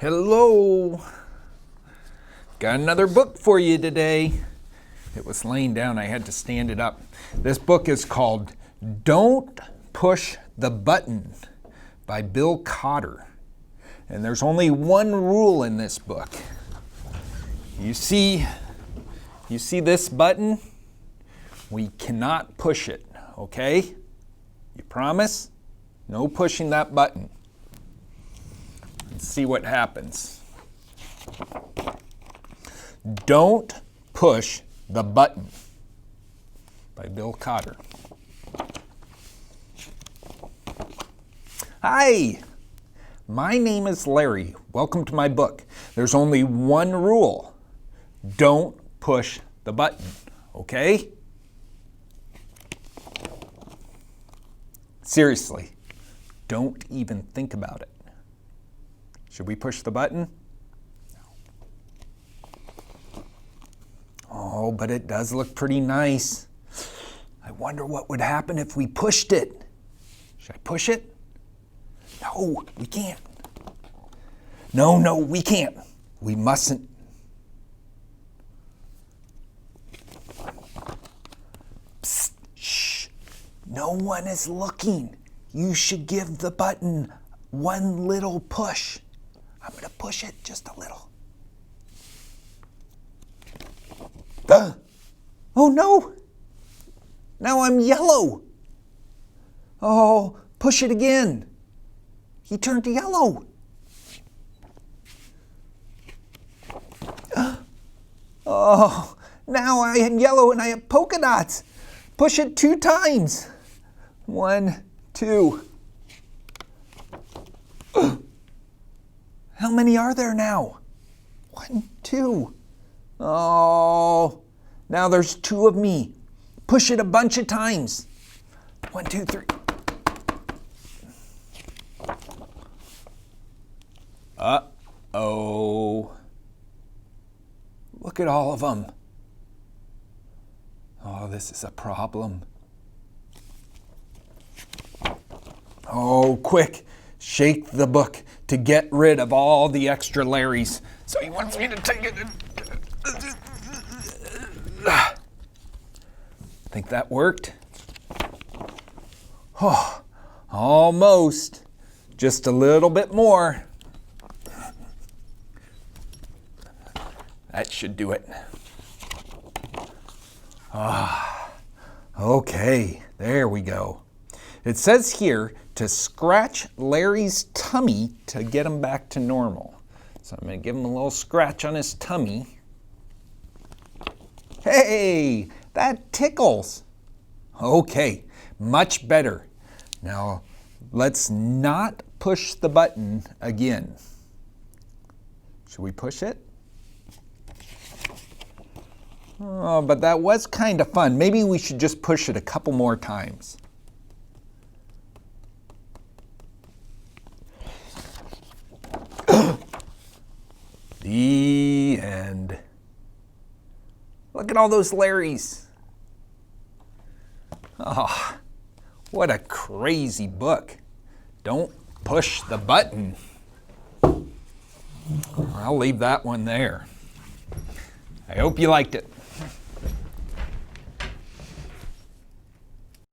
Hello. Got another book for you today. It was laying down, I had to stand it up. This book is called Don't Push the Button by Bill Cotter. And there's only one rule in this book. You see this button? We cannot push it, okay? You promise? No pushing that button. Let's see what happens. Don't push the button by Bill Cotter. Hi, my name is Larry. Welcome to my book. There's only one rule. Don't push the button, okay? Seriously, don't even think about it. Should we push the button? Oh, but it does look pretty nice. I wonder what would happen if we pushed it. Should I push it? No, we can't. No, we can't. We mustn't. Psst, shh. No one is looking. You should give the button one little push. I'm going to push it just a little. Oh no! Now I'm yellow. Oh, push it again. He turned yellow. Oh, now I am yellow and I have polka dots. Push it 2 times. 1, 2. How many are there now? 1, 2. Oh, now there's 2 of me. Push it a bunch of times. 1, 2, 3. Uh-oh. Look at all of them. Oh, this is a problem. Oh, quick. Shake the book to get rid of all the extra Larrys. So he wants me to take it. Think that worked? Oh, almost. Just a little bit more. That should do it. Okay, there we go. It says here to scratch Larry's tummy to get him back to normal. So I'm going to give him a little scratch on his tummy. Hey, that tickles. Okay, much better. Now, let's not push the button again. Should we push it? Oh, but that was kind of fun. Maybe we should just push it a couple more times. The end. Look at all those Larrys. Oh, what a crazy book. Don't push the button. I'll leave that one there. I hope you liked it.